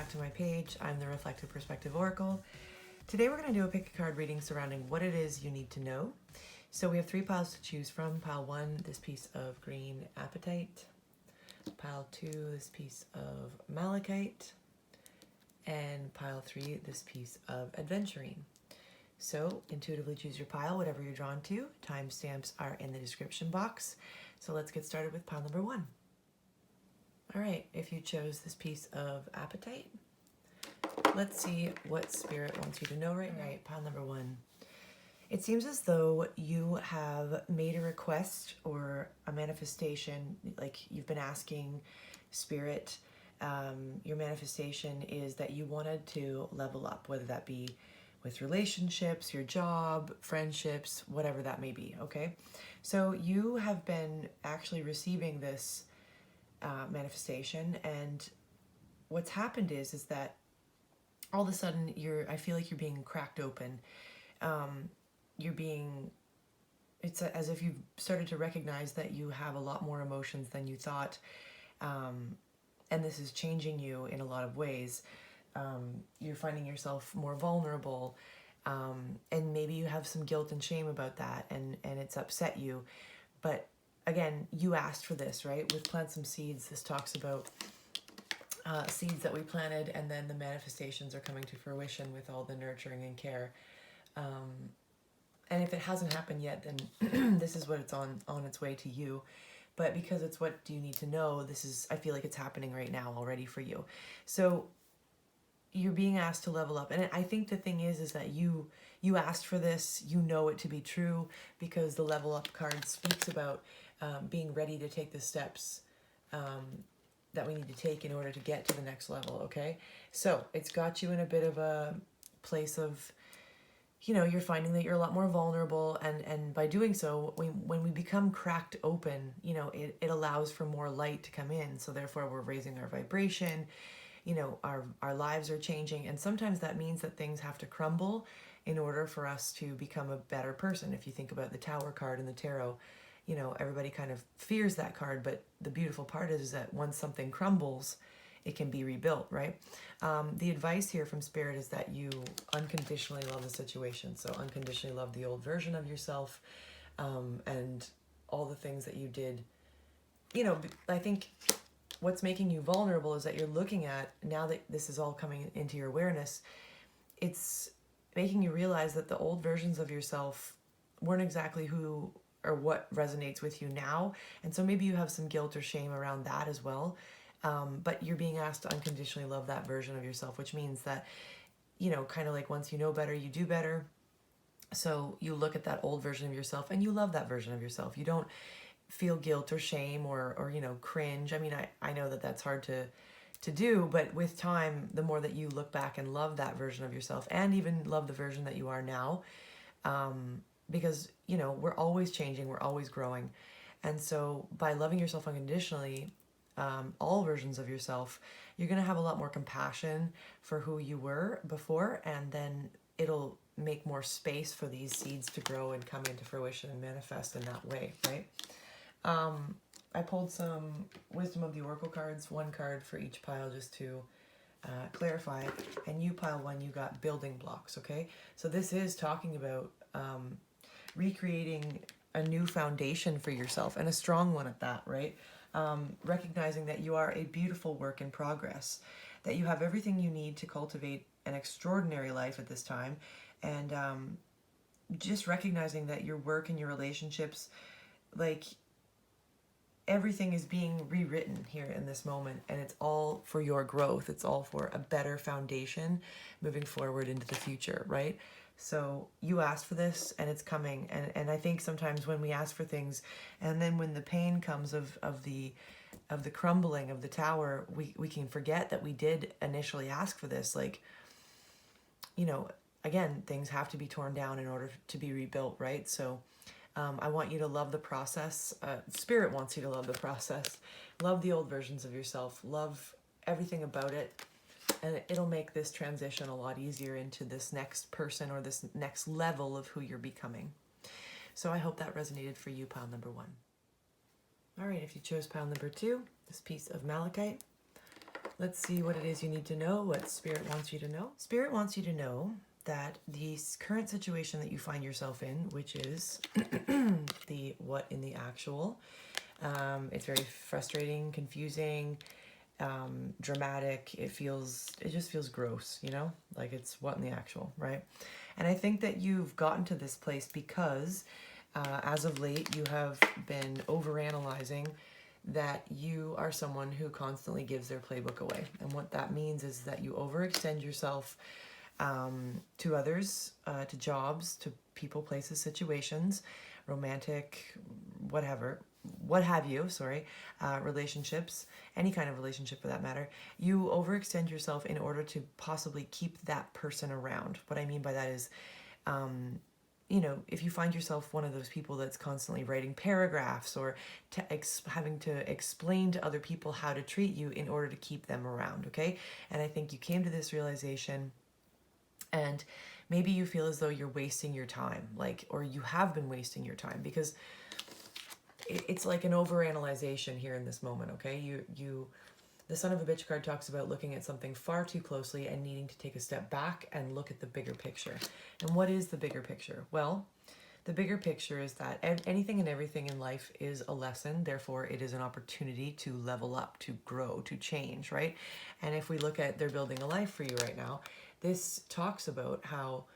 back to my page. I'm the Reflective Perspective Oracle. Today we're going to do a pick a card reading surrounding what it is you need to know. So we have 3 piles to choose from. Pile 1, this piece of green Apatite. Pile 2, this piece of Malachite. And pile 3, this piece of Aventurine. So intuitively choose your pile, whatever you're drawn to. Timestamps are in the description box. So let's get started with pile number 1. All right, if you chose this piece of Apatite, let's see what Spirit wants you to know right now. Right, pile number 1. It seems as though you have made a request or a manifestation, like you've been asking Spirit. Your manifestation is that you wanted to level up, whether that be with relationships, your job, friendships, whatever that may be, okay? So you have been actually receiving this manifestation, and what's happened is that all of a sudden I feel like you're being cracked open. It's as if you've started to recognize that you have a lot more emotions than you thought, and this is changing you in a lot of ways. You're finding yourself more vulnerable, and maybe you have some guilt and shame about that, and it's upset you. But again, you asked for this, right? With Plant Some Seeds, this talks about seeds that we planted, and then the manifestations are coming to fruition with all the nurturing and care. And if it hasn't happened yet, then this is what it's on its way to you. But because it's what do you need to know, I feel like it's happening right now already for you. So you're being asked to level up. And I think the thing is that you asked for this, you know it to be true, because the level up card speaks about being ready to take the steps that we need to take in order to get to the next level, okay? So it's got you in a bit of a place of, you're finding that you're a lot more vulnerable, and by doing so, when we become cracked open, it allows for more light to come in, so therefore we're raising our vibration, our lives are changing, and sometimes that means that things have to crumble in order for us to become a better person. If you think about the Tower card in the tarot, everybody kind of fears that card, but the beautiful part is that once something crumbles, it can be rebuilt, right? The advice here from Spirit is that you unconditionally love the situation. So unconditionally love the old version of yourself, and all the things that you did. I think what's making you vulnerable is that you're looking at, now that this is all coming into your awareness, it's making you realize that the old versions of yourself weren't exactly who or what resonates with you now. And so maybe you have some guilt or shame around that as well. But you're being asked to unconditionally love that version of yourself, which means that, kind of like once you know better, you do better. So you look at that old version of yourself and you love that version of yourself. You don't feel guilt or shame or cringe. I mean, I know that that's hard to do, but with time, the more that you look back and love that version of yourself, and even love the version that you are now, because, we're always changing, we're always growing. And so by loving yourself unconditionally, all versions of yourself, you're going to have a lot more compassion for who you were before, and then it'll make more space for these seeds to grow and come into fruition and manifest in that way, right? I pulled some Wisdom of the Oracle cards, 1 card for each pile, just to clarify. And you, pile 1, you got building blocks, okay? So this is talking about recreating a new foundation for yourself, and a strong one at that, right? Recognizing that you are a beautiful work in progress, that you have everything you need to cultivate an extraordinary life at this time, and just recognizing that your work and your relationships, like, everything is being rewritten here in this moment, and it's all for your growth. It's all for a better foundation moving forward into the future, right? So you asked for this, and it's coming. And I think sometimes when we ask for things, and then when the pain comes of the crumbling of the tower, we can forget that we did initially ask for this. Like, again, things have to be torn down in order to be rebuilt, right? So I want you to love the process. Spirit wants you to love the process. Love the old versions of yourself. Love everything about it. And it'll make this transition a lot easier into this next person or this next level of who you're becoming. So I hope that resonated for you, pile number 1. All right, if you chose pile number 2, this piece of Malachite, Let's see what it is you need to know, what Spirit wants you to know. Spirit wants you to know that the current situation that you find yourself in, which is the what in the actual, it's very frustrating, confusing, dramatic. It just feels gross, you know, like it's what in the actual, right? And I think that you've gotten to this place because as of late you have been overanalyzing that you are someone who constantly gives their playbook away. And what that means is that you overextend yourself to others, to jobs, to people, places, situations, romantic, whatever, what have you, sorry, relationships, any kind of relationship for that matter. You overextend yourself in order to possibly keep that person around. What I mean by that is, you know, if you find yourself one of those people that's constantly writing paragraphs or having to explain to other people how to treat you in order to keep them around, okay? And I think you came to this realization, and maybe you feel as though you're wasting your time, like, or you have been wasting your time, because it's like an overanalyzation here in this moment, okay? The Son of a Bitch card talks about looking at something far too closely and needing to take a step back and look at the bigger picture. And what is the bigger picture? Well, the bigger picture is that anything and everything in life is a lesson. Therefore, it is an opportunity to level up, to grow, to change, right? And if we look at They're Building a Life for You right now, this talks about how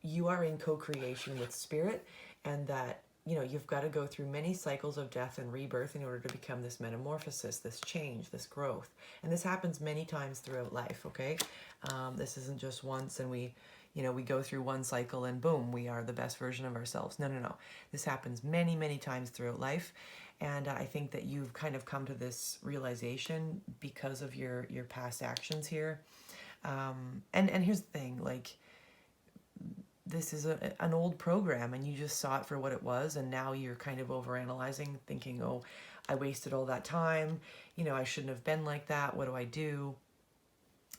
you are in co-creation with Spirit, and that, you know, you've got to go through many cycles of death and rebirth in order to become this metamorphosis, this change, this growth. And this happens many times throughout life, okay? This isn't just once and we go through one cycle and boom, we are the best version of ourselves. No, no, no. This happens many, many times throughout life. And I think that you've kind of come to this realization because of your past actions here. And here's the thing, like, this is an old program and you just saw it for what it was, and now you're kind of overanalyzing, thinking, oh, I wasted all that time, you know, I shouldn't have been like that, what do I do,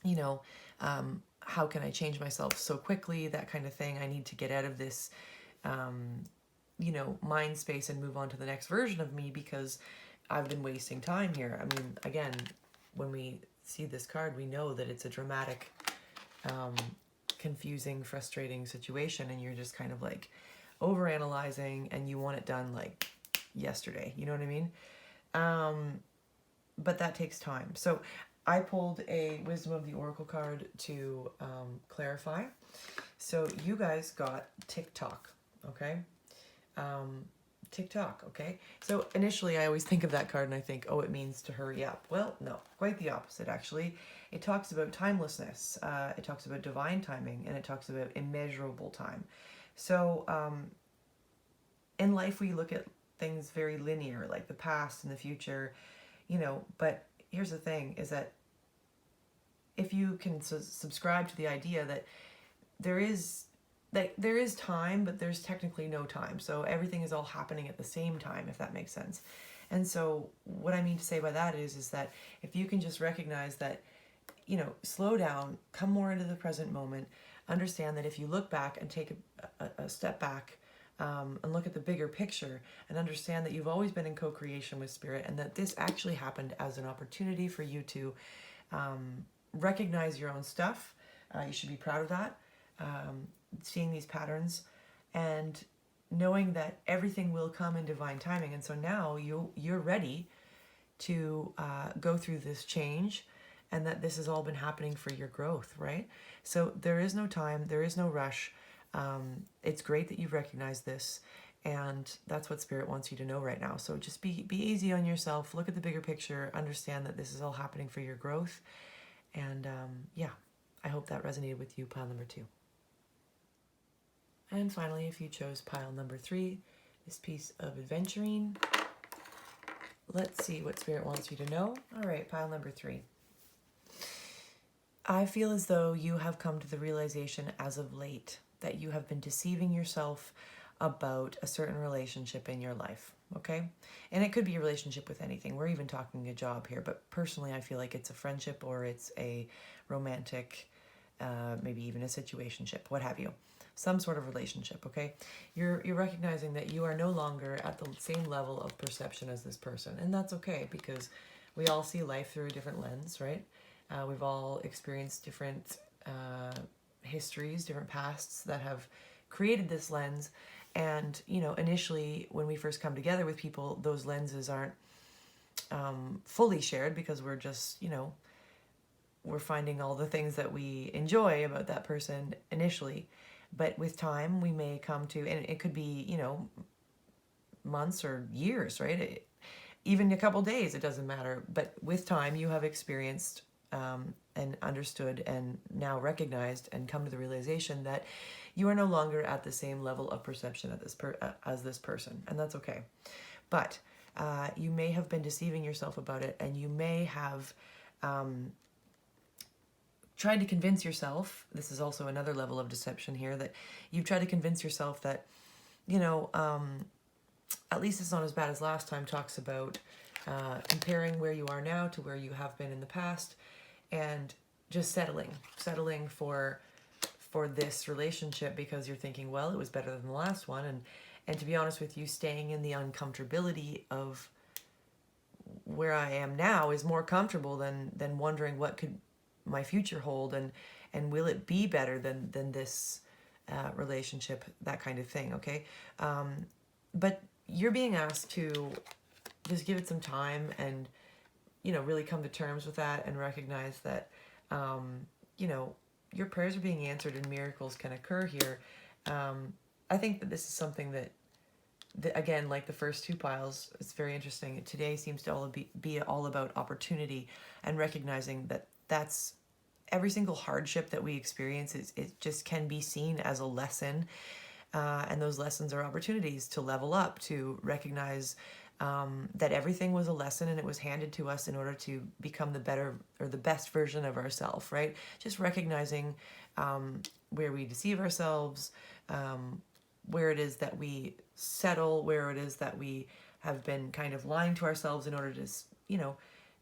you know, how can I change myself so quickly, that kind of thing. I need to get out of this you know, mind space and move on to the next version of me because I've been wasting time here. I mean, again, when we see this card, we know that it's a dramatic confusing, frustrating situation, and you're just kind of like overanalyzing and you want it done like yesterday, you know what I mean? But that takes time. So I pulled a Wisdom of the Oracle card to clarify. So you guys got TikTok, okay? TikTok, okay? So initially I always think of that card and I think, oh, it means to hurry up. Well, no, quite the opposite actually. It talks about timelessness, it talks about divine timing, and it talks about immeasurable time. So in life we look at things very linear, like the past and the future, you know, but here's the thing, is that if you can subscribe to the idea that there is time, but there's technically no time. So everything is all happening at the same time, if that makes sense. And so what I mean to say by that is that if you can just recognize that, you know, slow down, come more into the present moment, understand that if you look back and take a step back and look at the bigger picture and understand that you've always been in co-creation with Spirit, and that this actually happened as an opportunity for you to recognize your own stuff. You should be proud of that. Seeing these patterns and knowing that everything will come in divine timing. And so now you're ready to go through this change, and that this has all been happening for your growth, right? So there is no time, there is no rush. It's great that you've recognized this, and that's what Spirit wants you to know right now. So just be easy on yourself, look at the bigger picture, understand that this is all happening for your growth. And yeah, I hope that resonated with you, pile number 2. And finally, if you chose pile number 3, this piece of Aventurine, let's see what Spirit wants you to know. All right, pile number 3. I feel as though you have come to the realization as of late that you have been deceiving yourself about a certain relationship in your life, okay? And it could be a relationship with anything. We're even talking a job here, but personally I feel like it's a friendship or it's a romantic, maybe even a situationship, what have you. Some sort of relationship, okay? You're recognizing that you are no longer at the same level of perception as this person, and that's okay, because we all see life through a different lens, right? We've all experienced different histories, different pasts that have created this lens. And, you know, initially when we first come together with people, those lenses aren't fully shared because we're just, you know, we're finding all the things that we enjoy about that person initially. But with time, we may come to, and it could be, you know, months or years, right? Even a couple days, it doesn't matter. But with time, you have experienced and understood and now recognized and come to the realization that you are no longer at the same level of perception as this person, and that's okay. But you may have been deceiving yourself about it, and you may have tried to convince yourself, this is also another level of deception here, that you've tried to convince yourself that, you know, at least it's not as bad as last time talks about comparing where you are now to where you have been in the past, and just settling for this relationship because you're thinking, well, it was better than the last one, and to be honest with you, staying in the uncomfortability of where I am now is more comfortable than wondering what could my future hold, and will it be better than this relationship, that kind of thing. Okay, but you're being asked to just give it some time and, you know, really come to terms with that and recognize that, you know, your prayers are being answered and miracles can occur here. I think that this is something that again, like the first two piles, it's very interesting. Today seems to be all about opportunity and recognizing that that's every single hardship that we experience. It just can be seen as a lesson. And those lessons are opportunities to level up, to recognize that everything was a lesson and it was handed to us in order to become the better or the best version of ourselves, right? Just recognizing where we deceive ourselves, where it is that we settle, where it is that we have been kind of lying to ourselves in order to, you know,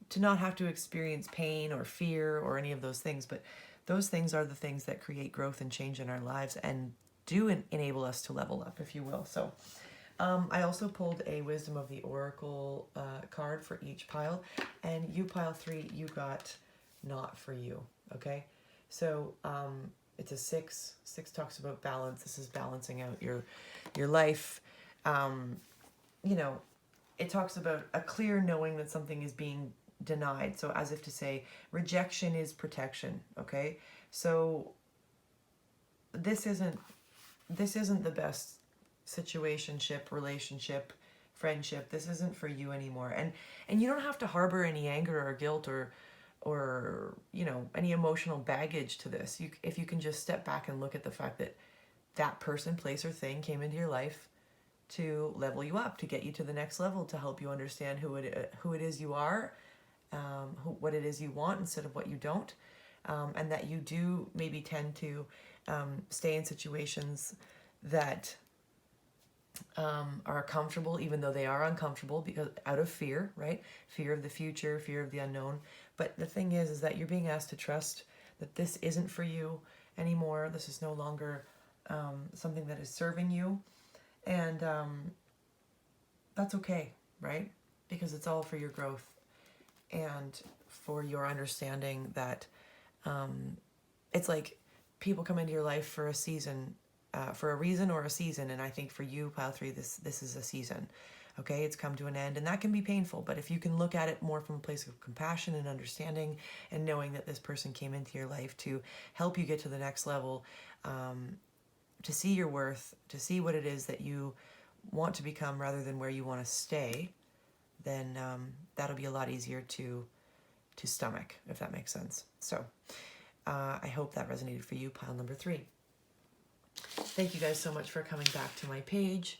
to not have to experience pain or fear or any of those things. But those things are the things that create growth and change in our lives and do enable us to level up, if you will. So I also pulled a Wisdom of the Oracle card for each pile, and you, pile 3, you got Not For You, okay? So it's a 6. 6 talks about balance. This is balancing out your life. You know, it talks about a clear knowing that something is being denied. So as if to say, rejection is protection, okay? So this isn't the best situationship, relationship, friendship. This isn't for you anymore. And you don't have to harbor any anger or guilt or you know, any emotional baggage to this. If you can just step back and look at the fact that that person, place, or thing came into your life to level you up, to get you to the next level, to help you understand who it is you are, what it is you want instead of what you don't, and that you do maybe tend to stay in situations that are comfortable, even though they are uncomfortable, because out of fear, right? Fear of the future, fear of the unknown. But the thing is that you're being asked to trust that this isn't for you anymore. This is no longer something that is serving you, and that's okay, right? Because it's all for your growth and for your understanding that it's like people come into your life for a season, for a reason or a season, and I think for you, pile 3, this is a season. Okay, it's come to an end, and that can be painful, but if you can look at it more from a place of compassion and understanding and knowing that this person came into your life to help you get to the next level, to see your worth, to see what it is that you want to become rather than where you want to stay, then that'll be a lot easier to stomach, if that makes sense. So I hope that resonated for you, pile number 3. Thank you guys so much for coming back to my page.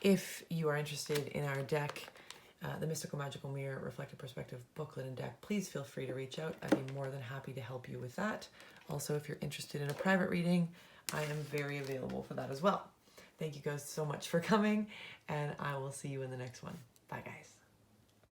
If you are interested in our deck, the Mystical Magical Mirror Reflective Perspective booklet and deck, please feel free to reach out. I'd be more than happy to help you with that. Also, if you're interested in a private reading, I am very available for that as well. Thank you guys so much for coming, and I will see you in the next one. Bye, guys.